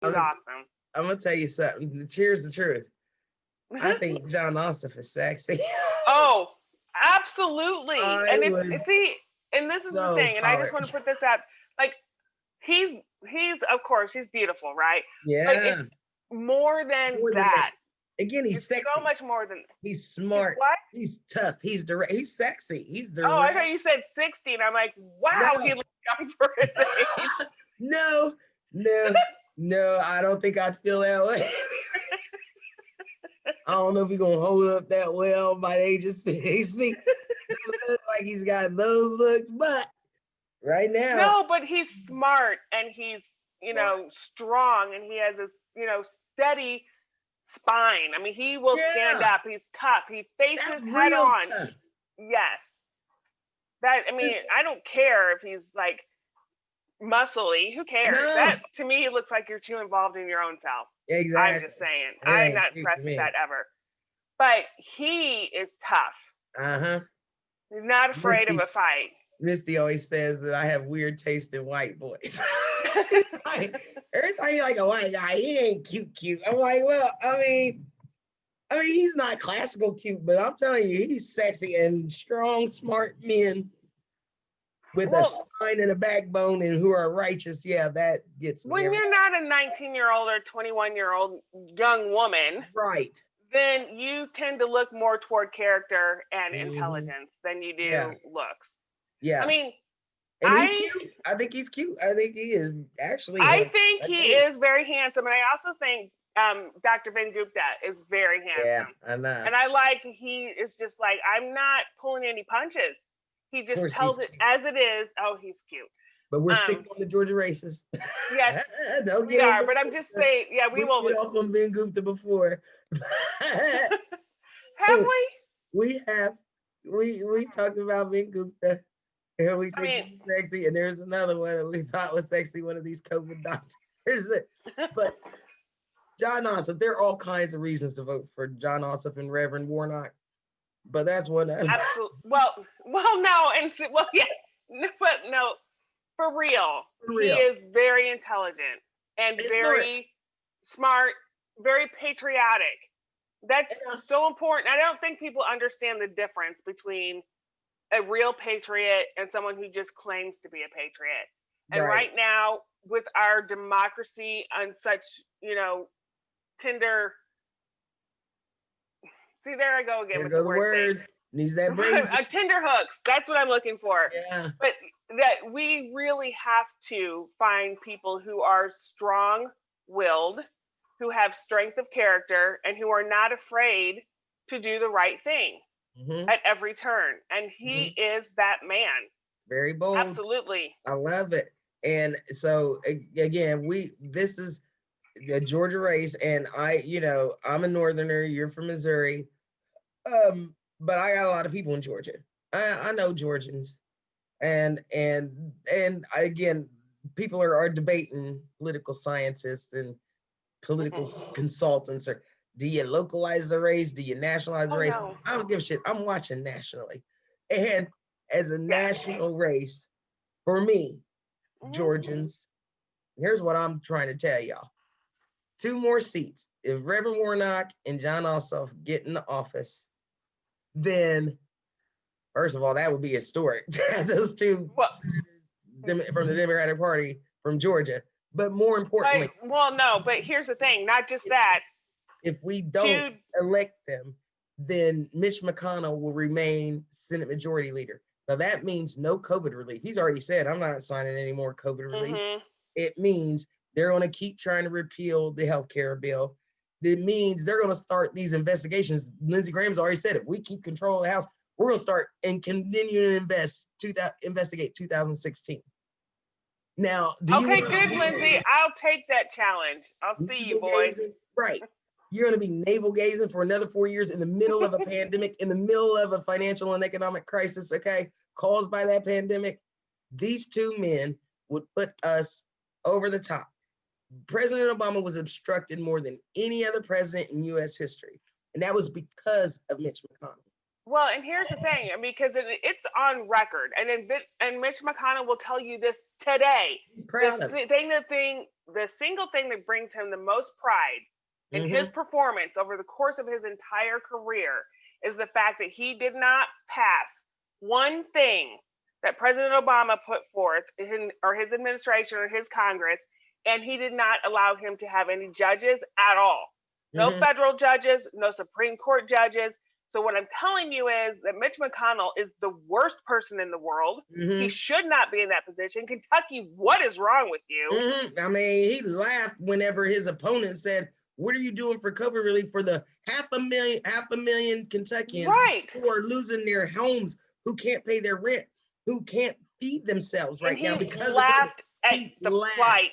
He's awesome. I'm gonna tell you something. Here's the truth. I think Jon Ossoff is sexy. Oh, absolutely. I And it's was see, and this is the so thing, and I just want to polished. put this out. Like he's he's of course he's beautiful, right? But Yeah, it's more than more than that. that. Again, he's It's so sexy. much more than He's he's smart. what? He's tough. He's direct. He's sexy. He's Oh, I thought direct. you said 60, and I'm like, wow, he No, looks young for his age. no, no, no. I don't think I'd feel that way. I don't know if he's gonna hold up that well by the age of 60. Doesn't look like he's got those looks, but right now, No, but he's smart and he's, what? strong and he has this, steady spine. I mean, he will stand Yeah, up. He's tough. He that's faces head real on. tough. Yes. That I mean, This- I don't care if he's like muscly. Who cares? no, That to me looks like you're too involved in your own self. I'm just exactly. saying. It I'm ain't not cute to impressed with me. that ever. But he is tough. Uh huh. He's not afraid of Misty a fight. Misty always says that I have weird taste in white boys. Like, every time you like a white guy, he ain't cute, cute. I'm like, well, I mean, he's not classical cute, but I'm telling you, he's sexy and strong, smart men with a Well, spine and a backbone and who are righteous. Yeah, that gets me when every you're not a 19-year-old or 21-year-old young woman, right. then you tend to look more toward character and Hmm. intelligence than you Yeah, do looks. I yeah. mean, And he's I cute. I think he's cute. I think he is actually I handsome. think I he do. is very handsome, and I also think Dr. Ben Gupta is very Yeah, handsome. I know. And I like he is just like I'm not pulling any punches. He Of just course, he's tells it cute. as it is. Oh, he's cute. But we're Um, sticking on the Georgia races. yes, Don't we get on are, Ben but I'm just Gupta. saying, yeah, we We will. get off on Ben Gupta before. Have we? we have we talked about Ben Gupta and we I think mean, he's sexy, and there's another one that we thought was sexy, one of these COVID doctors. But Jon Ossoff, there are all kinds of reasons to vote for Jon Ossoff and Reverend Warnock, but that's one of them. absolutely. Well, no, well, yeah, but no, for real, For he real. is very intelligent and And smart. very smart, very patriotic. That's Yeah, so important. I don't think people understand the difference between a real patriot and someone who just claims to be a patriot. And right. right now, with our democracy on such, tender, see, there I go again There with the go the word thing. words. Needs that brain juice. Tender hooks. That's what I'm looking for. Yeah. But that we really have to find people who are strong willed, who have strength of character, and who are not afraid to do the right thing Hmm. at every turn. And he Hmm. is that man. Very bold. Absolutely. I love it. And so again, this is the Georgia race, and I'm a northerner. You're from Missouri, but I got a lot of people in Georgia. I know Georgians, and again, people are debating political scientists and political Hmm. consultants, or do you localize the race? Do you nationalize the Oh race? no. I don't give a shit. I'm watching nationally, and as a Yes. national race for me, Hmm. Georgians. Here's what I'm trying to tell y'all: two more seats. If Reverend Warnock and Jon Ossoff get in the office, then first of all, that would be historic to have those two Well, from the Democratic Party from Georgia. But more importantly, no, but here's the thing. Not just that. if we don't Dude. elect them, then Mitch McConnell will remain Senate Majority Leader. Now that means no COVID relief. He's already said, I'm not signing any more COVID relief. Hmm. It means they're going to keep trying to repeal the health care bill. It means they're going to start these investigations. Lindsey Graham's already said, if we keep control of the House, we're going to start and continue to investigate 2016. Now, do you Okay, want good, Lindsay. to I'll take that challenge. I'll see you, navel boy. gazing? Right. You're going to be navel gazing for another 4 years in the middle of a pandemic, in the middle of a financial and economic crisis, okay, caused by that pandemic. These two men would put us over the top. President Obama was obstructed more than any other president in U.S. history, and that was because of Mitch McConnell. Well, and here's the thing, because it's on record, and Mitch McConnell will tell you this today. He's This proud of it. thing the single thing that brings him the most pride in his Mm-hmm. performance over the course of his entire career is the fact that he did not pass one thing that President Obama put forth, or his administration or his Congress, and he did not allow him to have any judges at all. No Mm-hmm. federal judges, no Supreme Court judges. So what I'm telling you is that Mitch McConnell is the worst person in the world. He Mm-hmm. should not be in that position. Kentucky, what is wrong with you? Mm-hmm. I mean, he laughed whenever his opponent said, "What are you doing for COVID relief for the half a million Kentuckians Right. who are losing their homes, who can't pay their rent, who can't feed themselves And right now he because of COVID?" laughed at He the laughed, plight.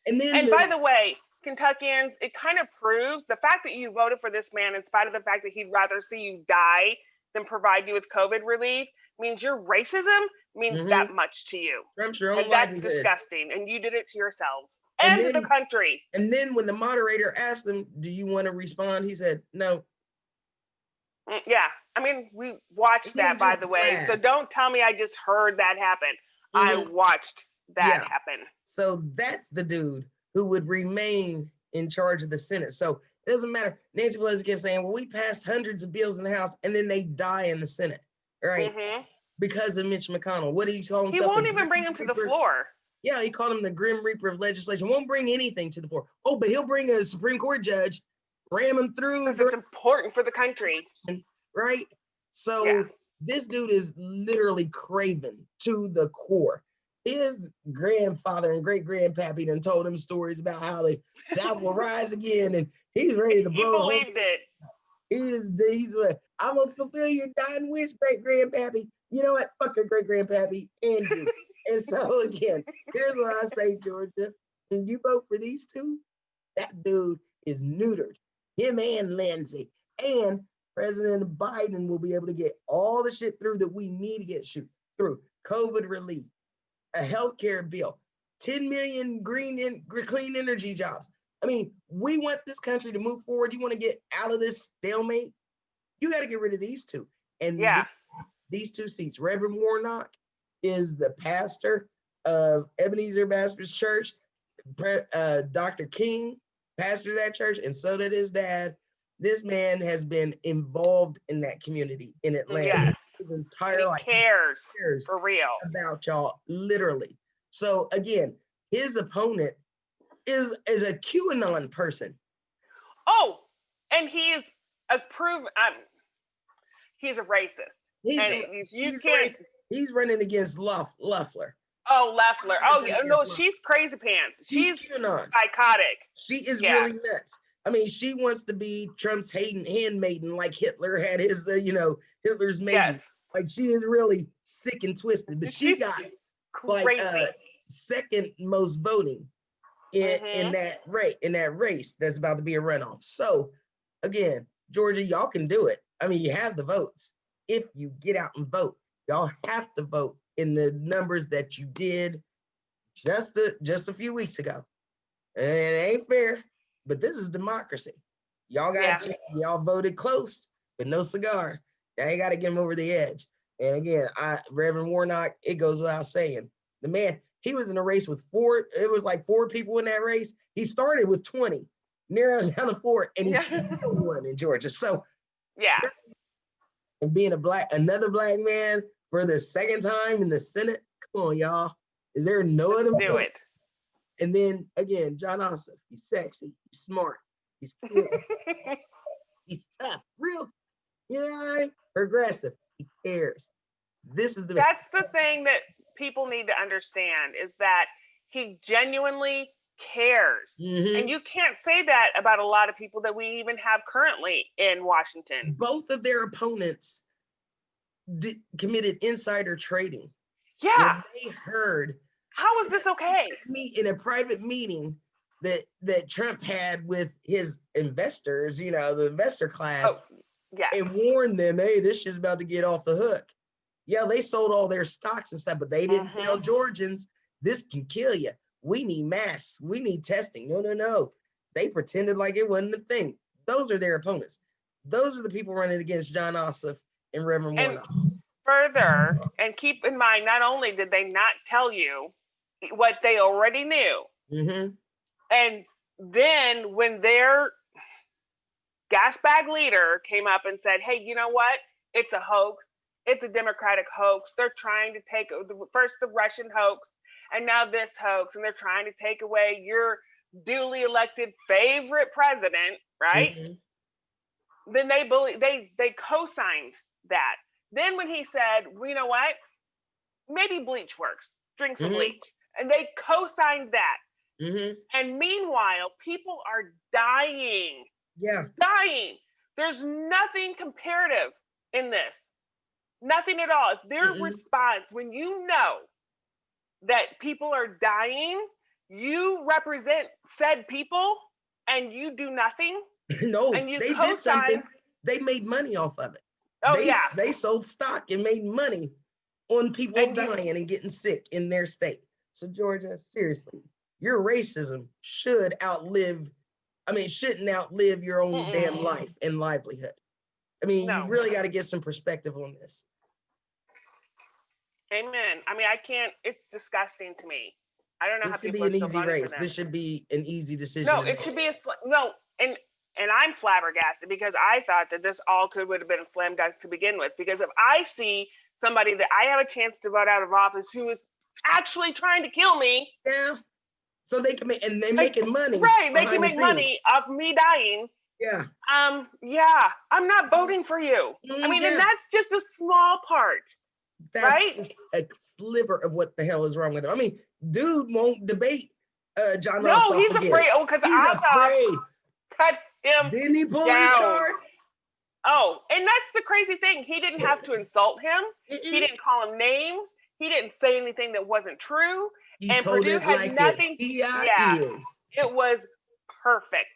and then And by the way, Kentuckians, it kind of proves the fact that you voted for this man, in spite of the fact that he'd rather see you die than provide you with COVID relief, means your racism means Mhm. that much to you. Trump's your own And that's livelihood. disgusting. And you did it to yourselves And and the then, country. when the moderator asked him, "Do you want to respond?" he said, "No." Yeah. I mean, we watched He that, by just the way. So laughed. don't tell me I just heard that happen. I Mhm. watched that Yeah. happen. So that's the dude who would remain in charge of the Senate. So it doesn't matter. Nancy Pelosi kept saying, "Well, we passed hundreds of bills in the House, and then they die in the Senate, right? Hmm. Because of Mitch McConnell." What did he call He himself? The won't even Grim bring him to the Reaper? floor. Yeah, he called him the Grim Reaper of legislation. Won't bring anything to the floor. Oh, but he'll bring a Supreme Court judge, ram him through Because for it's important for the country. election, right? Yeah. So this dude is literally craven to the core. His grandfather and great grandpappy done told him stories about how the South will rise again, and he's ready to He blow the whole. believed it. He's what, "I'm gonna fulfill your dying wish, great grandpappy." You know what? Fuck your great grandpappy and you. And so again, here's what I say, Georgia. When you vote for these two, that dude is neutered. Him and Lindsey. And President Biden will be able to get all the shit through that we need to get through. COVID relief, a healthcare bill, 10 million clean energy jobs. I mean, we want this country to move forward. You want to get out of this stalemate? You got to get rid of these two. And Yeah. these two seats. Reverend Warnock is the pastor of Ebenezer Baptist Church. Dr. King pastors that church, and so did his dad. This man has been involved in that community in Atlanta Yes. his And entire he life. cares He cares for real. about y'all, literally. So again, his opponent is a QAnon person. Oh, and he's a he's a racist. You can't. He's running against Loeffler. Oh, Leffler. Oh, yeah. No, she's crazy pants. She's QAnon. psychotic. She is Yeah. really nuts. I mean, she wants to be Trump's handmaiden, like Hitler had his, Hitler's maiden. Yes. Like, she is really sick and twisted. But she She's got like crazy. second most voting in Mhm. that race that's about to be a runoff. So again, Georgia, y'all can do it. I mean, you have the votes. If you get out and vote, y'all have to vote in the numbers that you did just a few weeks ago. And it ain't fair, but this is democracy. Y'all Yeah. y'all voted close, but no cigar. Now you got to get him over the edge. And again, Reverend Warnock, it goes without saying, the man, he was in a race with it was like 4 people in that race. He started with 20, narrowed down to 4, and he Yeah. still won in Georgia. So, Yeah. and being another black man for the second time in the Senate, come on, y'all. Is there no other? Do it. And then again, Jon Ossoff, he's sexy, he's smart, he's cool, he's tough, real, you know what I mean? Progressive, he cares. This is That's the thing that people need to understand, is that he genuinely cares. Mhm. And you can't say that about a lot of people that we even have currently in Washington. Both of their opponents committed insider trading. Yeah. When they heard, How is this okay? in a private meeting that Trump had with his investors, the investor class, Yeah. and warned them, "Hey, this shit's about to get off the hook." Yeah, they sold all their stocks and stuff, but they didn't tell Georgians, "This can kill you. We need masks. We need testing." No. They pretended like it wasn't a thing. Those are their opponents. Those are the people running against Jon Ossoff and Reverend Warnock. Further, and keep in mind, not only did they not tell you what they already knew, Mm-hmm. And then when their gas bag leader came up and said, hey, you know what? It's a hoax. It's a Democratic hoax. They're trying to take first the Russian hoax and now this hoax, and they're trying to take away your duly elected favorite president, right? Then they co-signed that. Then when he said, well, you know what? Maybe bleach works. Drink some bleach. And they co-signed that. And meanwhile, people are dying. Yeah. Dying. There's nothing comparative in this. Nothing at all. Their response, when you know that people are dying, you represent said people and you do nothing. No, they did something. They made money off of it. Oh, They sold stock and made money on people dying and getting sick in their state. So Georgia, seriously, your racism shouldn't outlive your own damn life and livelihood. I mean, you really got to get some perspective on this. Amen. I mean, I can't. It's disgusting to me. I don't know how people. This should be an easy race. This should be an easy decision. No, it should be and I'm flabbergasted because I thought that this all would have been a slam dunk to begin with. Because if I see somebody that I have a chance to vote out of office who is actually trying to kill me, yeah, so they can make, and they're making money, right? They can make money off me dying. Yeah. Yeah, I'm not voting for you. I mean, and that's just a small part. That's just a sliver of what the hell is wrong with him. I mean, dude won't debate Jon Ossoff. No, he's afraid. Oh, because Ossoff cut him. Didn't he pull down. his card? Oh, and that's the crazy thing. He didn't have to insult him. He didn't call him names. He didn't say anything that wasn't true. He told Purdue had nothing. It was perfect.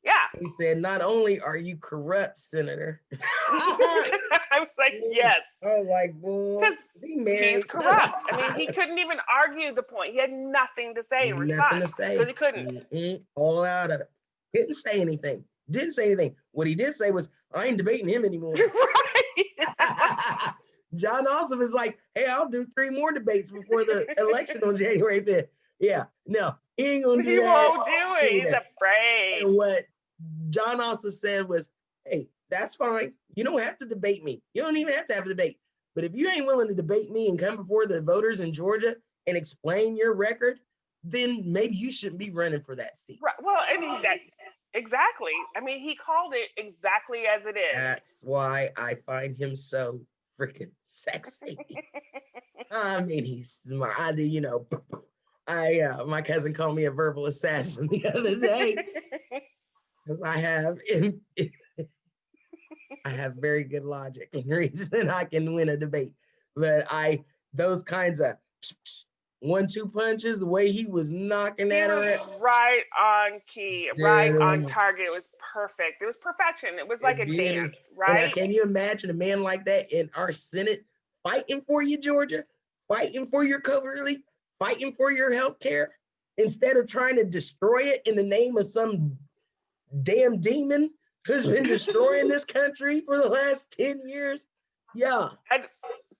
Yeah. He said, not only are you corrupt, Senator. I was like, yes. I was like, boy, is he married? He's corrupt. I mean, he couldn't even argue the point. He had nothing to say in response. Nothing to say. Because he couldn't. All out of it. Didn't say anything. What he did say was, I ain't debating him anymore. Right. Jon Ossoff is like, hey, I'll do 3 more debates before the election on January 5th. Yeah, no, he ain't gonna do that. He won't do it. He's afraid. And what Jon Ossoff said was, hey, that's fine. You don't have to debate me. You don't even have to have a debate. But if you ain't willing to debate me and come before the voters in Georgia and explain your record, then maybe you shouldn't be running for that seat. Right. Well, I mean, exactly. I mean, he called it exactly as it is. That's why I find him so freaking sexy. I mean, he's my, my cousin called me a verbal assassin the other day because I have very good logic and reason I can win a debate. But those kinds of 1-2 punches, the way he was knocking at her, right on key, right on target. It was perfect. It was perfection. It was like a dance, right? Can you imagine a man like that in our Senate fighting for you, Georgia, fighting for your COVID relief, fighting for your health care, instead of trying to destroy it in the name of some damn demon who's been destroying this country for the last 10 years? Yeah. I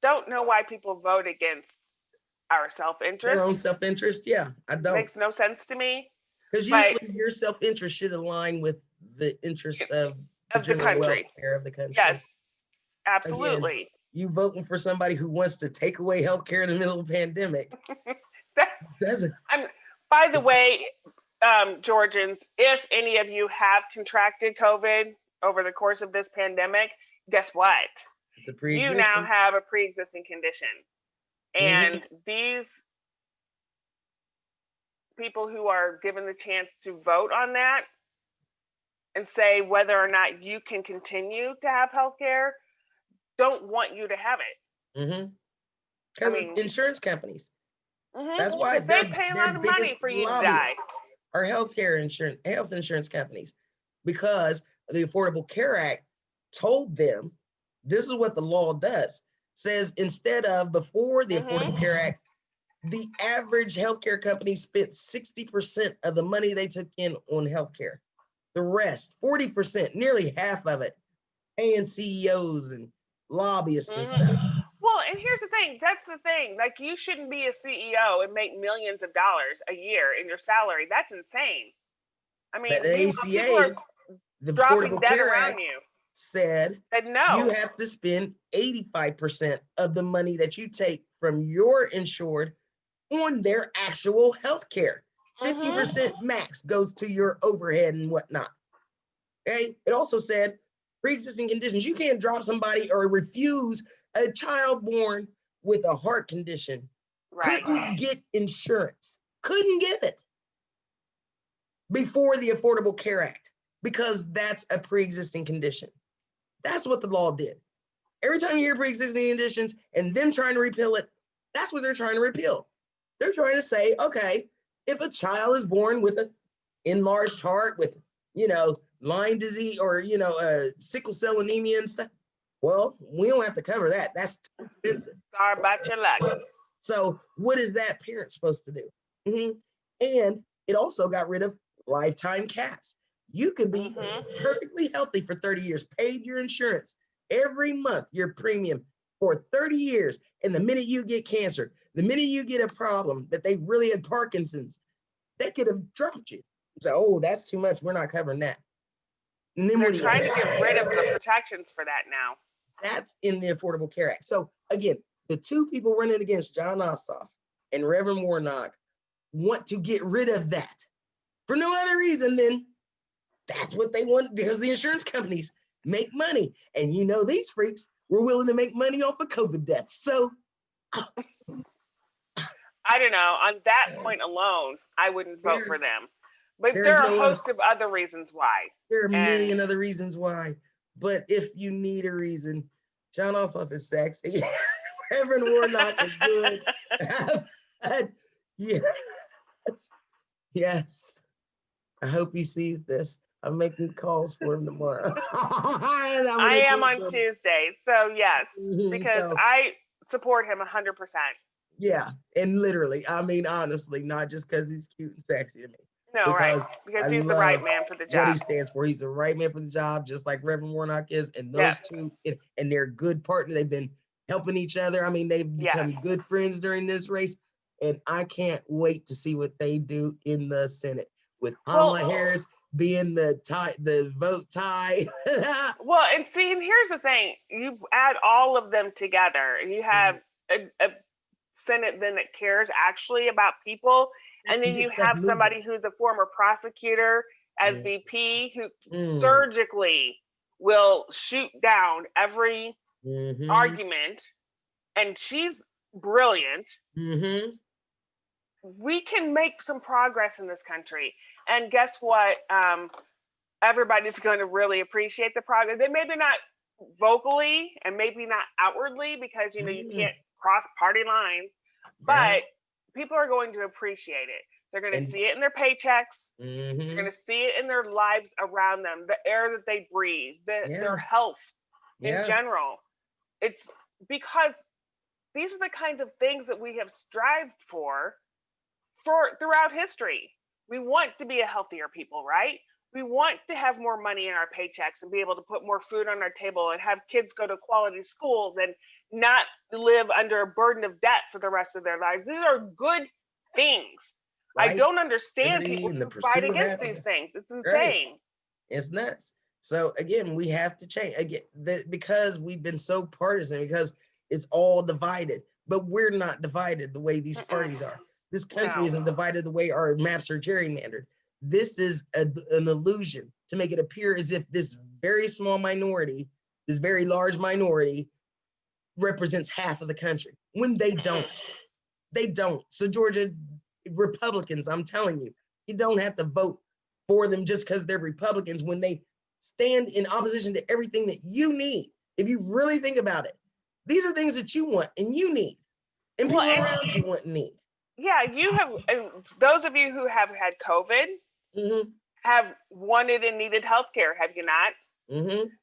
don't know why people vote against our self-interest. Their own self-interest, yeah. I don't. Makes no sense to me. Because usually your self-interest should align with the interest of the general welfare of the country. Yes, absolutely. Again, you voting for somebody who wants to take away healthcare in the middle of a pandemic. By the way, Georgians, if any of you have contracted COVID over the course of this pandemic, guess what? You now have a pre-existing condition. And these people who are given the chance to vote on that and say whether or not you can continue to have health care don't want you to have it. Because insurance companies. That's why they pay a lot of money for you to die. Are health insurance companies, because the Affordable Care Act told them this is what the law does. Says instead of before the Affordable Care Act, the average healthcare company spent 60% of the money they took in on healthcare. The rest, 40%, nearly half of it, paying CEOs and lobbyists and stuff. Well, and here's the thing. That's the thing. Like, you shouldn't be a CEO and make millions of dollars a year in your salary. That's insane. I But mean, the meanwhile, people are ACA, the dropping Affordable dead Care around Act, you. said Said you no. have to spend 85% of the money that you take from your insured on their actual health care. 15% max goes to your overhead and whatnot. Okay. It also said pre-existing conditions. You can't drop somebody or refuse a child born with a heart condition. Right. Couldn't get insurance. Couldn't get it before the Affordable Care Act because that's a pre-existing condition. That's what the law did. Every time you hear pre-existing conditions and them trying to repeal it, that's what they're trying to repeal. They're trying to say, okay, if a child is born with an enlarged heart, with, Lyme disease or, sickle cell anemia and stuff, well, we don't have to cover that. That's too expensive. Sorry about your luck. So what is that parent supposed to do? And it also got rid of lifetime caps. You could be perfectly healthy for 30 years, paid your insurance every month, your premium for 30 years. And the minute you get cancer, the minute you get a problem that they really had Parkinson's, they could have dropped you. So, oh, that's too much. We're not covering that. And then they're trying to get rid of the protections for that now. That's in the Affordable Care Act. So again, the two people running against Jon Ossoff and Reverend Warnock want to get rid of that for no other reason than that's what they want, because the insurance companies make money. And these freaks were willing to make money off of COVID deaths. So I don't know. On that point alone, I wouldn't vote for them. But there are a host of other reasons why. There are a million other reasons why. But if you need a reason, Jon Ossoff is sexy. Reverend Warnock is good. Yes. I hope he sees this. I'm making calls for him tomorrow. I am on Tuesday. So yes, because I support him 100%. Yeah. And literally, I mean, honestly, not just because he's cute and sexy to me. No, right. Because he's the right man for the job. What he stands for. He's the right man for the job, just like Reverend Warnock is. And those two, and they're good partners. They've been helping each other. I mean, they've become good friends during this race. And I can't wait to see what they do in the Senate with Kamala Harris being the vote tie. Well, and see, and here's the thing. You add all of them together, and you have a Senate then that cares actually about people. And then you have somebody who's a former prosecutor as VP who surgically will shoot down every argument. And she's brilliant. We can make some progress in this country. And guess what? Everybody's going to really appreciate the progress. They maybe not vocally and maybe not outwardly because, you can't cross party lines. But people are going to appreciate it. They're going to see it in their paychecks. They're going to see it in their lives around them, the air that they breathe, their health in general. It's because these are the kinds of things that we have strived for throughout history. We want to be a healthier people, right? We want to have more money in our paychecks and be able to put more food on our table and have kids go to quality schools and not live under a burden of debt for the rest of their lives. These are good things. I don't understand people who fight against these things. It's insane. Right. It's nuts. So again, we have to change because we've been so partisan, because it's all divided. But we're not divided the way these parties are. This country isn't divided the way our maps are gerrymandered. This is an illusion to make it appear as if this very small minority, this very large minority, represents half of the country, when they don't. They don't. So Georgia Republicans, I'm telling you, you don't have to vote for them just because they're Republicans when they stand in opposition to everything that you need. If you really think about it, these are things that you want and you need, and people around you want and need. Yeah, you have, those of you who have had COVID have wanted and needed health care, have you not?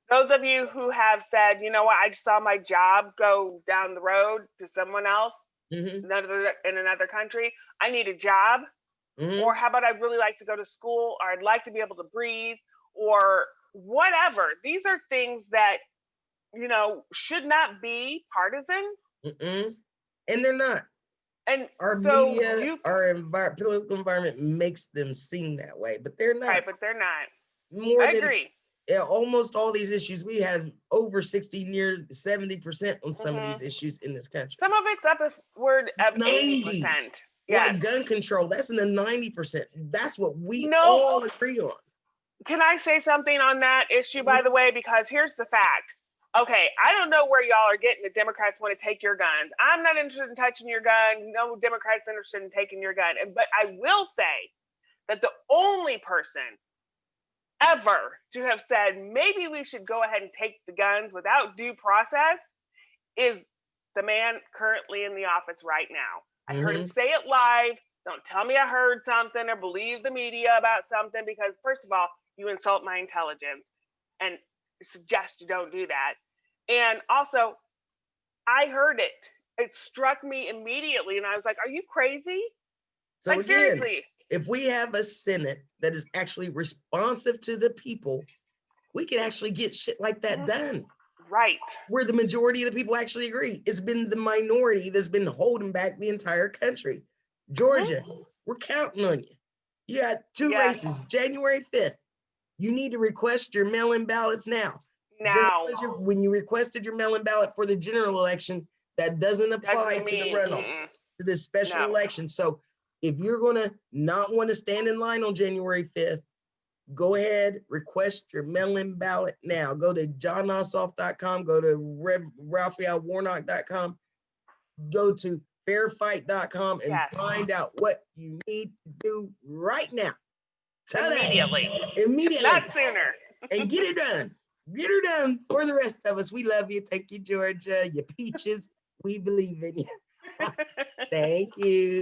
Those of you who have said, you know what, I saw my job go down the road to someone else in another country. I need a job. Or how about I'd really like to go to school, or I'd like to be able to breathe, or whatever. These are things that, should not be partisan. Mm-mm. And they're not. And Our so media, our political environment makes them seem that way, but they're not. right, but they're not. More I than agree. almost all these issues, we have over 60, near 70% on some of Hmm. these issues in this country. Some of it's upward of 90s, 80%. like Yes. gun control, that's in the 90%. That's what we No, all agree on. can I say something on that issue, by the way? Because here's the fact. Okay, I don't know where y'all are getting the Democrats want to take your guns. I'm not interested in touching your gun. No Democrats interested in taking your gun. But I will say that the only person ever to have said maybe we should go ahead and take the guns without due process is the man currently in the office right now. I heard him say it live. Don't tell me I heard something or believe the media about something, because first of all, you insult my intelligence and suggest you don't do that. And also, I heard it. It struck me immediately, and I was like, "Are you crazy? So Like, again, seriously?" if we have a Senate that is actually responsive to the people, we can actually get shit like that done. Right. Where the majority of the people actually agree. It's been the minority that's been holding back the entire country. Georgia, we're counting on you. You got two Yes. races, January 5th. You need to request your mail-in ballots now. Now. Just when you requested your mail-in ballot for the general election, that doesn't apply Doesn't to the mean. runoff, to this special No. election. So if you're gonna not want to stand in line on January 5th, go ahead, request your mail-in ballot now. Go to jonossoff.com, go to raphaelwarnock.com, go to fairfight.com and Yes. find out what you need to do right now. Immediately. Immediately. Not sooner. And get it done. Get her done for the rest of us. We love you. Thank you, Georgia. You peaches. We believe in you. Thank you.